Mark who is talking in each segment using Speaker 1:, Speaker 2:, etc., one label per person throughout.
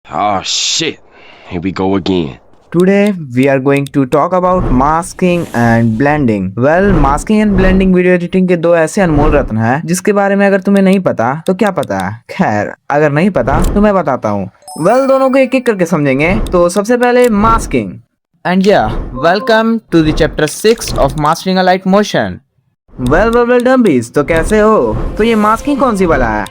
Speaker 1: Oh shit. Here we go again.
Speaker 2: Today we are going to talk about masking and blending. Well, masking and blending video editing के दो ऐसे अनमोल रत्न हैं जिसके बारे में अगर तुम्हें नहीं पता तो क्या पता है। खैर, अगर नहीं पता तो मैं बताता हूँ। वेल, दोनों को एक एक करके समझेंगे। तो सबसे पहले मास्किंग। एंड या welcome to the chapter 6 of mastering a light motion. Well dummies, तो कैसे हो? तो ये मास्किंग कौन सी वाला है?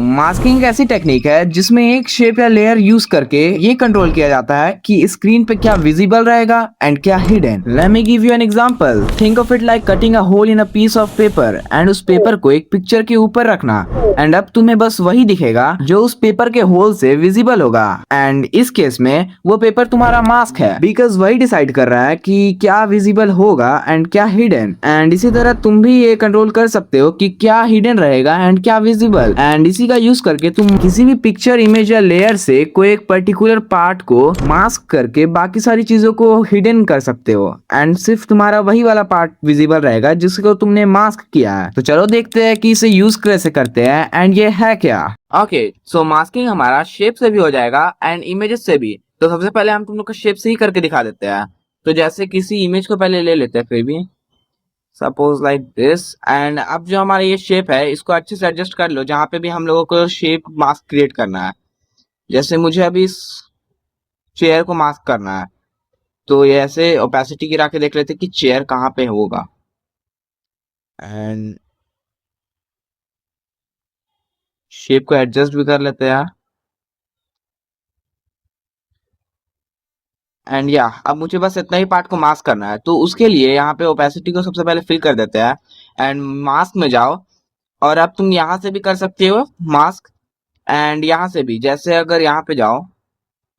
Speaker 2: मास्किंग एक ऐसी टेक्निक है जिसमें एक शेप या लेयर यूज करके ये कंट्रोल किया जाता है कि स्क्रीन पे क्या विजिबल रहेगा एंड क्या hidden. Let me give you an example. Think of it like cutting a hole in a piece of paper and उस पेपर को एक पिक्चर के ऊपर रखना एंड अब तुम्हें बस वही दिखेगा जो उस पेपर के होल से विजिबल होगा। एंड इस केस में वो पेपर तुम्हारा मास्क है, बिकॉज वही डिसाइड कर रहा है कि क्या विजिबल होगा एंड क्या हिडन। एंड इसी तरह तुम भी ये कंट्रोल कर सकते हो कि क्या हिडन रहेगा एंड क्या विजिबल। एंड इसी का यूज करके तुम किसी भी पिक्चर, इमेज या लेयर से कोई एक पर्टिकुलर पार्ट को मास्क करके बाकी सारी चीजों को हिडन कर सकते हो एंड सिर्फ तुम्हारा वही वाला पार्ट विजिबल रहेगा जिसको तुमने मास्क किया है। तो चलो देखते हैं कि इसे यूज कैसे करते हैं एंड ये है क्या। ओके, सो मास्किंग हमारा शेप से भी हो जाएगा एंड इमेजेस से भी। तो सबसे पहले हम तुम लोग का शेप से ही करके दिखा देते हैं। तो जैसे किसी इमेज को पहले ले लेते हैं, फिर भी सपोज लाइक दिस। एंड अब जो हमारा ये शेप है इसको अच्छे से एडजस्ट कर लो जहां पे भी हम लोगों को शेप मास्क क्रिएट करना है। जैसे मुझे अभी इस चेयर को मास्क करना है, तो ये ऐसे ओपेसिटी गिरा के देख लेते कि चेयर कहाँ पे होगा। एंड शेप को एडजस्ट भी कर लेते हैं। एंड या अब मुझे बस इतना ही पार्ट को मास्क करना है, तो उसके लिए यहाँ पे ओपेसिटी को सबसे पहले फिल कर देते हैं। एंड मास्क में जाओ और अब तुम यहाँ से भी कर सकते हो मास्क, एंड यहाँ से भी। जैसे अगर यहाँ पे जाओ,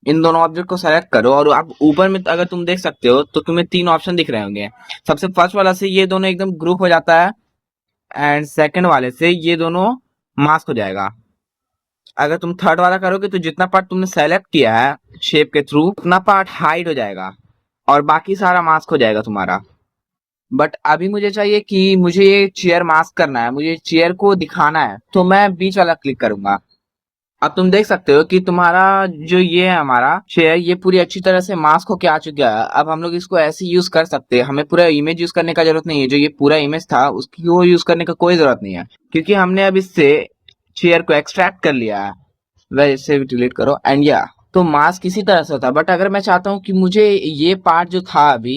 Speaker 2: इन दोनों ऑब्जेक्ट को सेलेक्ट करो और अब ऊपर में अगर तुम देख सकते हो तो तुम्हें तीन ऑप्शन दिख रहे होंगे। सबसे फर्स्ट वाला से ये दोनों एकदम ग्रुप हो जाता है एंड सेकंड वाले से ये दोनों मास्क हो जाएगा। अगर तुम थर्ड वाला करोगे तो जितना पार्ट तुमने सेलेक्ट किया है शेप के थ्रू उतना पार्ट हाइड हो जाएगा और बाकी सारा मास्क हो जाएगा तुम्हारा। बट अभी मुझे चाहिए कि मुझे ये चेयर मास्क करना है, मुझे चेयर को दिखाना है, तो मैं बीच वाला क्लिक करूंगा। अब तुम देख सकते हो कि तुम्हारा जो ये है हमारा शेयर, ये पूरी अच्छी तरह से मास्क होके आ चुका है। अब हम लोग इसको ऐसे यूज कर सकते हैं, हमें पूरा इमेज यूज करने का जरूरत नहीं है। जो ये पूरा इमेज था उसकी वो यूज करने का कोई जरूरत नहीं है, क्योंकि हमने अब इससे चेयर को एक्सट्रैक्ट कर लिया है। वह इसे भी डिलीट करो एंड या तो मास्क इसी तरह से होता है। बट अगर मैं चाहता हूँ कि मुझे ये पार्ट जो था अभी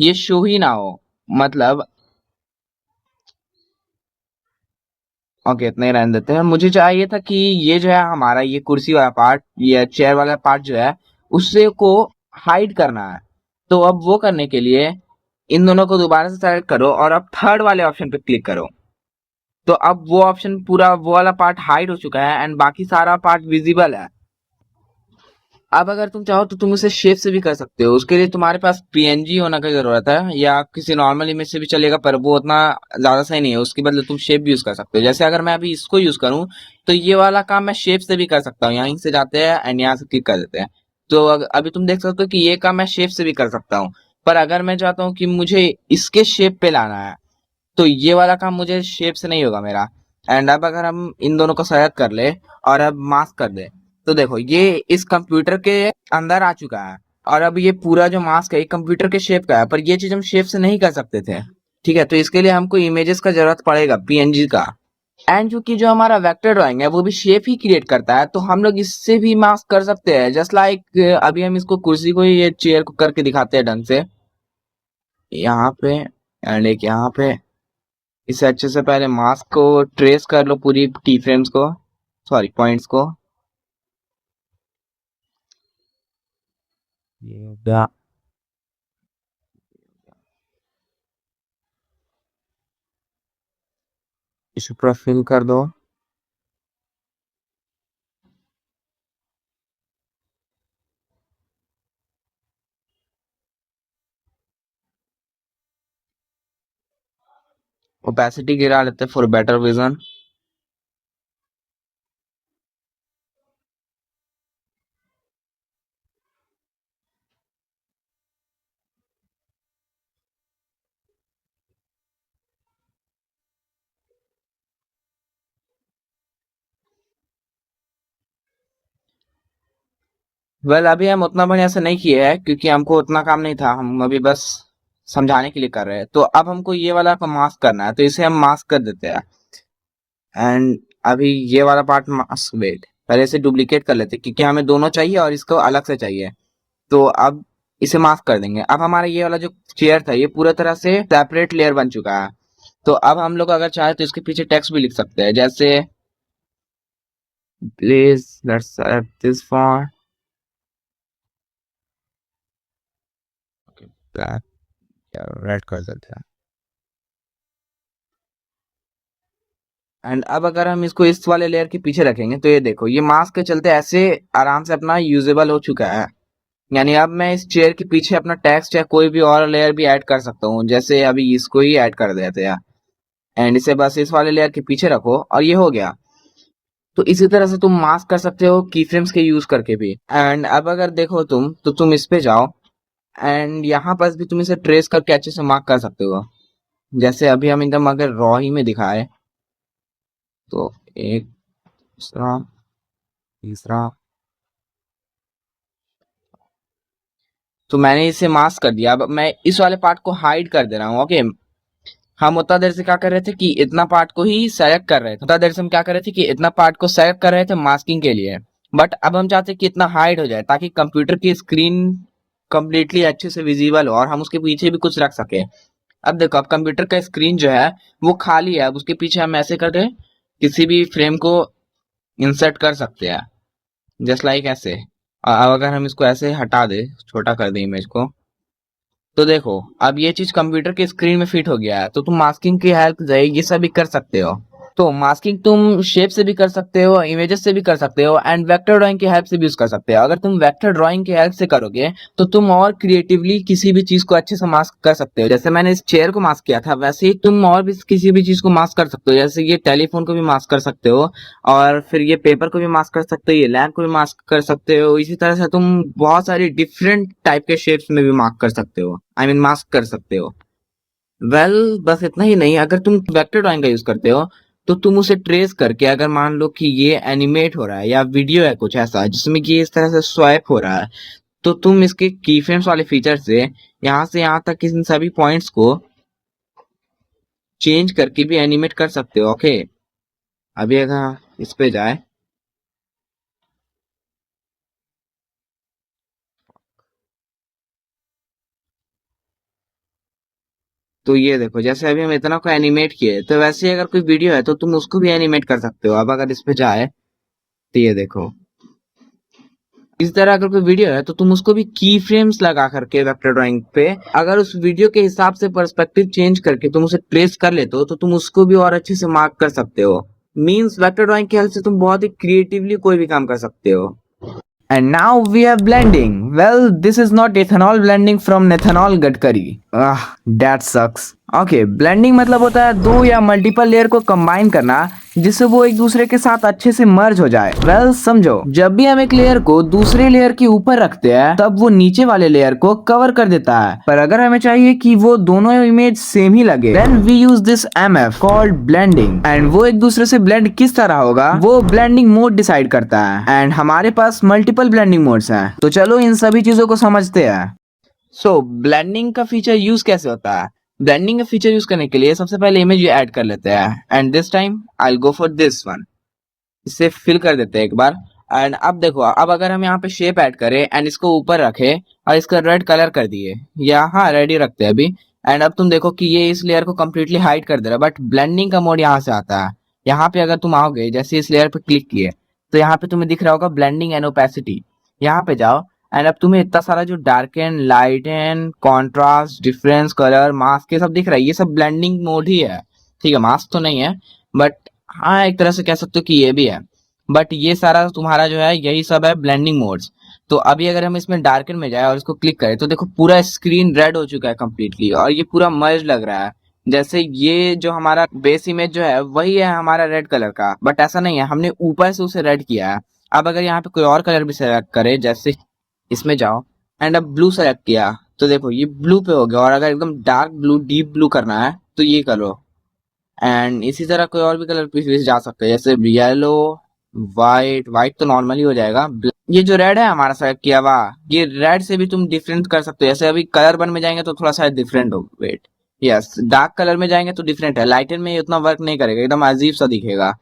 Speaker 2: ये शो ही ना हो, मतलब ओके इतना ही रहने देते हैं। मुझे चाहिए था कि ये जो है हमारा ये कुर्सी वाला पार्ट, ये चेयर वाला पार्ट जो है उससे को हाइड करना है। तो अब वो करने के लिए इन दोनों को दोबारा से सेलेक्ट करो और अब थर्ड वाले ऑप्शन पे क्लिक करो। तो अब वो ऑप्शन पूरा वो वाला पार्ट हाइड हो चुका है एंड बाकी सारा पार्ट विजिबल है। अब अगर तुम चाहो तो तुम उसे शेप से भी कर सकते हो। उसके लिए तुम्हारे पास पीएनजी होना की जरूरत है, या किसी नॉर्मल इमेज से भी चलेगा, पर वो उतना ज्यादा सही नहीं है। उसके बदले तुम शेप भी यूज कर सकते हो। जैसे अगर मैं अभी इसको यूज करूं तो ये वाला काम मैं शेप से भी कर सकता हूँ। यहीं से जाते हैं एंड यहाँ से क्लिक कर देते हैं। तो अभी तुम देख सकते हो कि ये काम मैं शेप से भी कर सकता हूँ। पर अगर मैं चाहता हूँ कि मुझे इसके शेप पे लाना है तो ये वाला काम मुझे शेप से नहीं होगा मेरा। एंड अब अगर हम इन दोनों को सेलेक्ट कर ले और अब मास्क कर दे, तो देखो ये इस कंप्यूटर के अंदर आ चुका है। और अब ये पूरा जो मास्क है कंप्यूटर के शेप का है, पर ये चीज हम शेप से नहीं कर सकते थे। ठीक है, तो इसके लिए हमको इमेजेस का जरूरत पड़ेगा, पीएनजी का। एंड क्योंकि जो हमारा वेक्टर ड्राइंग है वो भी शेप ही क्रिएट करता है, तो हम लोग इससे भी मास्क कर सकते हैं। जस्ट लाइक अभी हम इसको कुर्सी को, ये चेयर को करके दिखाते हैं ढंग से यहाँ पे। एंड एक यहाँ पे इसे अच्छे से पहले मास्क को ट्रेस कर लो, पूरी टी फ्रेम्स को, सॉरी पॉइंट्स को। ये हो गया। इसे पूरा फिल कर दो। ओपेसिटी गिरा लेते फॉर बेटर विजन। वेल अभी हम उतना बढ़िया से नहीं किए हैं क्योंकि हमको उतना काम नहीं था, हम अभी बस समझाने के लिए कर रहे हैं। तो अब हमको ये वाला का मास्क करना है, तो इसे हम मास्क कर देते हैं। एंड अभी ये वाला पार्ट मास्क, वेट पहले इसे डुप्लीकेट कर लेते हैं क्योंकि हमें दोनों चाहिए और इसको अलग से चाहिए। तो अब इसे मास्क कर देंगे। अब हमारा ये वाला जो चेयर था ये पूरा तरह से सेपरेट लेयर बन चुका है। तो अब हम लोग अगर चाहे तो इसके पीछे टेक्स्ट भी लिख सकते हैं, जैसे please let's select this font, black या रेड कर देते हैं। एंड अब अगर हम इसको इस वाले लेयर के पीछे रखेंगे तो ये देखो ये मास्क के चलते ऐसे आराम से अपना यूजेबल हो चुका है। यानी अब मैं इस चेयर के पीछे अपना टेक्स्ट या कोई भी और लेयर भी ऐड कर सकता हूँ, जैसे अभी इसको ही ऐड कर देते हैं। एंड इसे बस इस वाले लेयर के पीछे रखो और ये हो गया। तो इसी तरह से तुम मास्क कर सकते हो की फ्रेम्स के यूज करके भी। एंड अब अगर देखो तुम तो तुम इस पे जाओ एंड यहाँ पर भी तुम इसे ट्रेस करके अच्छे से मार्क कर सकते हो। जैसे अभी हम एकदम अगर रॉ ही में दिखाए तो एक, दूसरा, तीसरा, तो मैंने इसे मास्क कर दिया। अब मैं इस वाले पार्ट को हाइड कर दे रहा हूँ। ओके, हम उतना देर से क्या कर रहे थे कि इतना पार्ट को ही सेलेक्ट कर रहे थे, उतना देर से हम क्या कर रहे थे कि इतना पार्ट को सेलेक्ट कर रहे थे मास्किंग के लिए। बट अब हम चाहते हैं कि इतना हाइड हो जाए ताकि कंप्यूटर की स्क्रीन कंप्लीटली अच्छे से विजिबल हो और हम उसके पीछे भी कुछ रख सके। अब देखो अब कंप्यूटर का स्क्रीन जो है वो खाली है, अब उसके पीछे हम ऐसे करके किसी भी फ्रेम को इंसर्ट कर सकते हैं, जस्ट लाइक ऐसे। अब अगर हम इसको ऐसे हटा दे, छोटा कर दे इमेज को, तो देखो अब ये चीज कंप्यूटर के स्क्रीन में फिट हो गया है। तो तुम मास्किंग की हेल्प से ये सब भी कर सकते हो। तो मास्किंग तुम शेप से भी कर सकते हो, इमेजेस से भी कर सकते हो एंड वेक्टर ड्राइंग की हेल्प से भी यूज कर सकते हो। अगर तुम वेक्टर ड्राइंग की हेल्प से करोगे तो तुम और क्रिएटिवली किसी भी चीज को अच्छे से मास्क कर सकते हो। जैसे मैंने इस चेयर को मास्क किया था वैसे ही तुम और भी किसी भी चीज को मास्क कर सकते हो। जैसे ये टेलीफोन को भी मास्क कर सकते हो और फिर ये पेपर को भी मास्क कर सकते हो, ये लैंप को भी मास्क कर सकते हो। इसी तरह से तुम बहुत सारी डिफरेंट टाइप के शेप्स में भी मास्क कर सकते हो, आई मीन मास्क कर सकते हो। वेल बस इतना ही नहीं, अगर तुम वेक्टर ड्राइंग का यूज करते हो तो तुम उसे ट्रेस करके, अगर मान लो कि ये एनिमेट हो रहा है या वीडियो है कुछ ऐसा जिसमें कि इस तरह से स्वाइप हो रहा है, तो तुम इसके की फ्रेम्स वाले फीचर से यहाँ तक इन सभी पॉइंट्स को चेंज करके भी एनिमेट कर सकते हो। ओके, अभी अगर इस पे जाए तो ये देखो जैसे अभी हम इतना को एनिमेट किए, तो वैसे ही अगर कोई वीडियो है तो तुम उसको भी एनिमेट कर सकते हो। अब अगर इस पे जाए तो ये देखो इस तरह अगर कोई वीडियो है तो तुम उसको भी की फ्रेम्स लगा करके वेक्टर ड्राइंग पे, अगर उस वीडियो के हिसाब से पर्सपेक्टिव चेंज करके तुम उसे ट्रेस कर लेते हो तो तुम उसको भी और अच्छे से मार्क कर सकते हो। मीन्स वेक्टर ड्राइंग की हेल्प से तुम बहुत ही क्रिएटिवली कोई भी काम कर सकते हो। And now we are blending. Well, this is not ethanol blending from Nathanol Gadkari. That sucks. Okay, blending मतलब होता है दो या मल्टीपल लेयर को कंबाइन करना जिससे वो एक दूसरे के साथ अच्छे से मर्ज हो जाए। वेल समझो, जब भी हम एक लेयर को दूसरे लेयर के ऊपर रखते हैं तब वो नीचे वाले लेयर को कवर कर देता है, पर अगर हमें चाहिए कि वो दोनों इमेज सेम ही लगे then we use this MF called blending. And वो एक दूसरे से ब्लेंड किस तरह होगा वो ब्लेंडिंग मोड डिसाइड करता है। एंड हमारे पास मल्टीपल ब्लेंडिंग मोड्स हैं, तो चलो इन सभी चीजों को समझते हैं। सो ब्लेंडिंग का फीचर यूज कैसे होता है? ब्लेंडिंग का फीचर यूज करने के लिए सबसे पहले इमेज ऐड कर लेते हैं and this time I go for this one. इसे फिल कर देते हैं एक बार। एंड अब देखो अब अगर हम यहाँ पे शेप ऐड करें एंड इसको ऊपर रखे और इसका रेड कलर कर दिए, यहाँ रेड ही रखते हैं अभी। एंड अब तुम देखो कि ये इस लेयर को कम्प्लीटली हाइड कर दे रहा है, बट ब्लेंडिंग का मोड यहाँ से आता है। यहाँ पे अगर तुम आओगे, जैसे इस लेयर पे क्लिक किए तो यहाँ पे तुम्हें दिख रहा होगा ब्लेंडिंग एंड ओपेसिटी, यहाँ पे जाओ। एंड अब तुम्हें इतना सारा जो dark and light and contrast difference colour mask ये सब दिख रहा है, ये सब ब्लेंडिंग मोड ही है। ठीक है, मास्क तो नहीं है बट हाँ एक तरह से कह सकते हो कि ये भी है। बट ये सारा तुम्हारा जो है यही सब है ब्लेंडिंग मोड्स। तो अभी अगर हम इसमें डार्कन में जाए और इसको क्लिक करें तो देखो पूरा स्क्रीन रेड हो चुका है कम्प्लीटली और ये पूरा मर्ज लग रहा है। जैसे ये जो हमारा बेस इमेज जो है वही है हमारा रेड कलर का, बट ऐसा नहीं है, हमने ऊपर से उसे रेड किया है। अब अगर यहाँ पे कोई और कलर भी सेलेक्ट करे, जैसे इसमें जाओ एंड अब ब्लू सेलेक्ट किया तो देखो ये ब्लू पे हो गया, और अगर एकदम डार्क ब्लू डीप ब्लू करना है तो ये करो। एंड इसी तरह कोई और भी कलर पे जा सकते हैं, जैसे येलो वाइट वाइट तो नॉर्मली हो जाएगा। ये जो रेड है हमारा सेलेक्ट किया हुआ, ये रेड से भी तुम डिफरेंट कर सकते हो। जैसे अभी कलर वन में जाएंगे तो थोड़ा सा डिफरेंट हो, वेट, यस, डार्क कलर में जाएंगे तो डिफरेंट है, लाइटन में ये उतना वर्क नहीं करेगा, एकदम अजीब सा दिखेगा,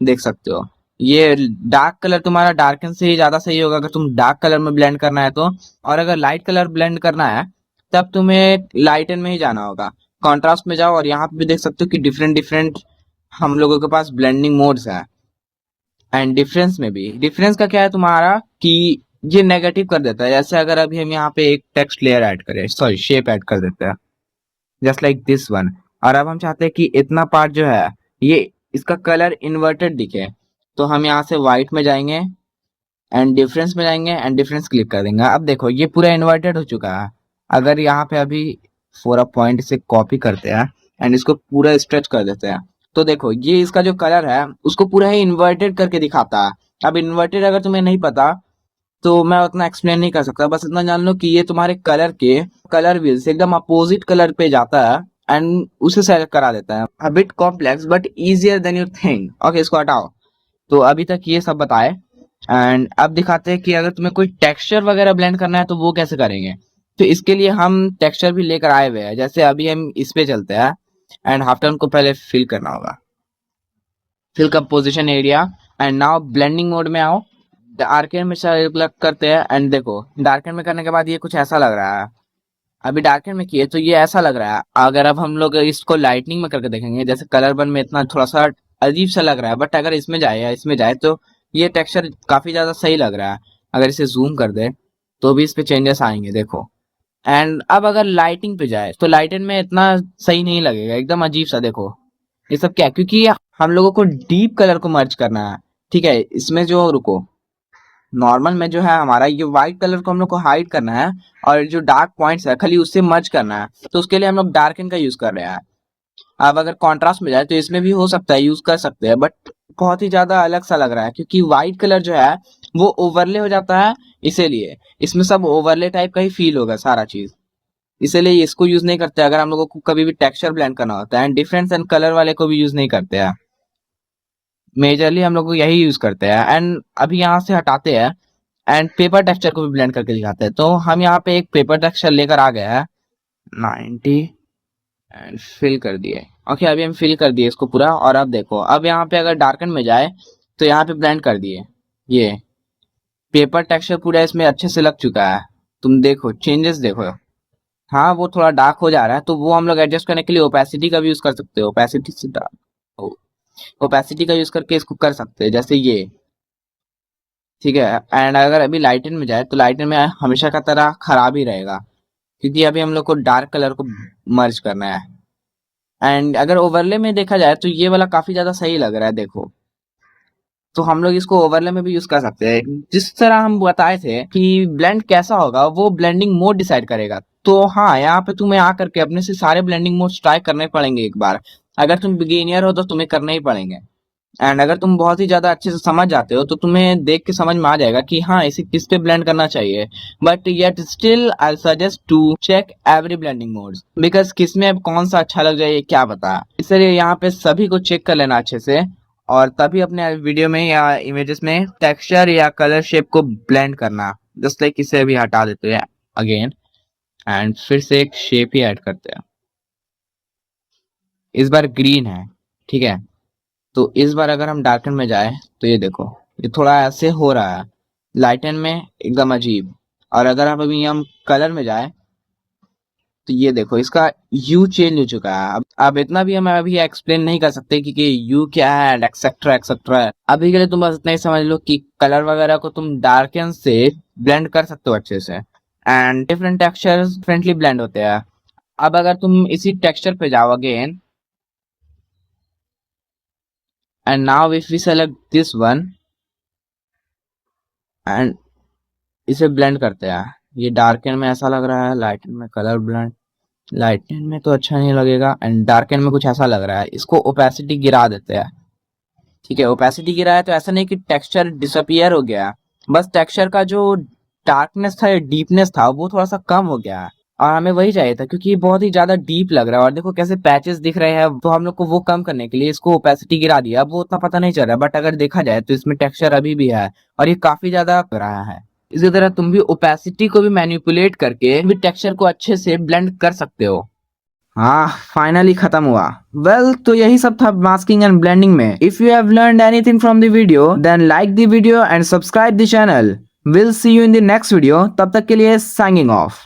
Speaker 2: देख सकते हो। ये डार्क कलर तुम्हारा डार्कन से ही ज्यादा सही होगा अगर तुम डार्क कलर में ब्लेंड करना है तो। और अगर लाइट कलर ब्लेंड करना है तब तुम्हें लाइटन में ही जाना होगा, कॉन्ट्रास्ट में जाओ, और यहाँ पे भी देख सकते हो कि डिफरेंट डिफरेंट हम लोगों के पास ब्लेंडिंग मोड्स है। एंड डिफरेंस में भी, डिफरेंस का क्या है तुम्हारा कि ये नेगेटिव कर देता है। जैसे अगर अभी हम यहाँ पे एक टेक्स्ट लेयर ऐड करें, सॉरी शेप ऐड कर देते हैं, जस्ट लाइक दिस वन, और अब हम चाहते हैं कि इतना पार्ट जो है ये इसका कलर इन्वर्टेड दिखे, तो हम यहाँ से व्हाइट में जाएंगे एंड डिफरेंस में जाएंगे एंड डिफरेंस क्लिक कर देंगे। अब देखो ये पूरा इन्वर्टेड हो चुका है। अगर यहाँ पे अभी फोर अ पॉइंट से कॉपी करते हैं एंड इसको पूरा स्ट्रेच कर देते हैं, तो देखो ये इसका जो कलर है उसको पूरा ही इन्वर्टेड करके दिखाता है। अब इन्वर्टेड अगर तुम्हें नहीं पता तो मैं उतना एक्सप्लेन नहीं कर सकता, बस इतना जान लो कि ये तुम्हारे कलर के कलर व्हील से एकदम अपोजिट कलर पे जाता है एंड उसे सेलेक्ट करा देता है। A bit complex but easier than you think. Okay, इसको हटाओ। तो अभी तक ये सब बताए एंड अब दिखाते हैं कि अगर तुम्हें कोई टेक्सचर वगैरह ब्लेंड करना है तो वो कैसे करेंगे। तो इसके लिए हम टेक्सचर भी लेकर आए हुए हैं। जैसे अभी हम इस पे चलते हैं एंड हाफ टर्न को पहले फिल करना होगा, fill composition area, and now blending mode में आओ, डार्कन में सेलेक्ट करते हैं एंड देखो डार्कन में करने के बाद ये कुछ ऐसा लग रहा है। अभी डार्कन में किए तो ये ऐसा लग रहा है। अगर अब हम लोग इसको लाइटनिंग में करके देखेंगे, जैसे कलर वन में इतना थोड़ा सा अजीब सा लग रहा है, बट अगर इसमें जाए या इसमें जाए तो ये टेक्सचर काफी ज्यादा सही लग रहा है। अगर इसे जूम कर दे तो भी इस पे चेंजेस आएंगे, देखो। एंड अब अगर लाइटिंग पे जाए तो लाइटन में इतना सही नहीं लगेगा, एकदम अजीब सा, देखो ये सब क्या, क्योंकि हम लोगों को डीप कलर को मर्ज करना है। ठीक है, इसमें जो, रुको, नॉर्मल में जो है हमारा ये व्हाइट कलर को हम लोग को हाइड करना है और जो डार्क पॉइंट्स है खाली उससे मर्ज करना है, तो उसके लिए हम लोग डार्कन का यूज कर रहे हैं। अब अगर कॉन्ट्रास्ट में जाए तो इसमें भी हो सकता है, यूज कर सकते हैं, बट बहुत ही ज्यादा अलग सा लग रहा है क्योंकि व्हाइट कलर जो है वो ओवरले हो जाता है, इसीलिए इसमें सब ओवरले टाइप का ही फील होगा सारा चीज, इसीलिए इसको यूज नहीं करते अगर हम लोगों को कभी भी टेक्सचर ब्लेंड करना होता है। एंड डिफरेंस एंड कलर वाले को भी यूज नहीं करते हैं, मेजरली हम लोग को यही यूज करते हैं। एंड अभी यहाँ से हटाते हैं एंड पेपर टेक्सचर को भी ब्लेंड करके दिखाते हैं। तो हम यहाँ पे एक पेपर टेक्सचर लेकर आ गए हैं 90 एंड फिल कर दिए। ओके, अभी हम फिल कर दिए इसको पूरा। और अब देखो, अब यहाँ पे अगर डार्कन में जाए तो यहाँ पे ब्लेंड कर दिए, ये पेपर टेक्सचर पूरा इसमें अच्छे से लग चुका है। तुम देखो चेंजेस देखो, हाँ वो थोड़ा डार्क हो जा रहा है, तो वो हम लोग एडजस्ट करने के लिए ओपेसिटी का भी यूज कर सकते हो। ओपेसिटी से ओपेसिटी का यूज करके इसको कर सकते हैं, जैसे ये, ठीक है। एंड अगर अभी लाइटन में जाए तो लाइटन में हमेशा का तरह खराब ही रहेगा क्योंकि अभी हम लोग को डार्क कलर को मर्ज करना है। एंड अगर ओवरले में देखा जाए तो ये वाला काफी ज्यादा सही लग रहा है, देखो। तो हम लोग इसको ओवरले में भी यूज कर सकते हैं। जिस तरह हम बताए थे कि ब्लेंड कैसा होगा वो ब्लेंडिंग मोड डिसाइड करेगा। तो हाँ, यहाँ पे तुम्हें आकर के अपने से सारे ब्लेंडिंग मोड्स ट्राई करने पड़ेंगे एक बार। अगर तुम बिगिनियर हो तो तुम्हें करने ही पड़ेंगे। एंड अगर तुम बहुत ही ज्यादा अच्छे से समझ जाते हो तो तुम्हें देख के समझ में आ जाएगा कि हाँ इसे किस पे ब्लेंड करना चाहिए। But yet still I suggest to check every blending modes, because किस में अब कौन सा अच्छा लग जाए ये क्या पता। इसलिए यहाँ पे सभी को चेक कर लेना अच्छे से, और तभी अपने वीडियो में या इमेजेस में टेक्सचर या कलर शेप को ब्लेंड करना। जस्ट लाइक इसे भी हटा देते हैं अगेन एंड फिर से एक शेप ही ऐड करते हैं। इस बार ग्रीन है, ठीक है। तो इस बार अगर हम डार्कन में जाए तो ये देखो ये थोड़ा ऐसे हो रहा है, लाइटन में एकदम अजीब। और अगर हम अभी हम कलर में जाए तो ये देखो इसका यू चेंज हो चुका है। अब इतना भी हम अभी एक्सप्लेन नहीं कर सकते कि यू क्या है एक्सेट्रा एक्सेट्रा। अभी के लिए तुम बस इतना ही समझ लो कि कलर वगैरह को तुम डार्कन से ब्लेंड कर सकते हो अच्छे से, and different textures differently blend होते हैं। अब अगर तुम इसी टेक्सचर पे जाओ again, and now if we select this one and इसे ब्लेंड करते हैं, ये डार्कन में ऐसा लग रहा है, लाइटन में कलर ब्लेंड, लाइटन में तो अच्छा नहीं लगेगा एंड डार्कन में कुछ ऐसा लग रहा है। इसको ओपेसिटी गिरा देते हैं, ठीक है। ओपेसिटी गिरा है तो ऐसा नहीं कि टेक्सचर डिसअपियर हो गया, बस टेक्सचर का जो डार्कनेस था या डीपनेस था वो थोड़ा सा कम हो गया है। और हमें वही चाहिए था क्योंकि ये बहुत ही ज्यादा डीप लग रहा है। और देखो कैसे पैचेस दिख रहे हैं, तो हम लोग को वो कम करने के लिए इसको ओपेसिटी गिरा दिया। अब वो उतना पता नहीं चल रहा, बट अगर देखा जाए तो इसमें टेक्सचर अभी भी है और ये काफी ज्यादा लग रहा है। इसी तरह तुम भी ओपेसिटी को भी मैनिपुलेट करके भी टेक्सचर को अच्छे से ब्लेंड कर सकते हो। हाँ, फाइनली खत्म हुआ। तो यही सब था मास्किंग एंड ब्लेंडिंग में। If you have learned anything from the video then like the video and subscribe the channel. Will see you in the next video. तब तक के लिए साइनिंग ऑफ।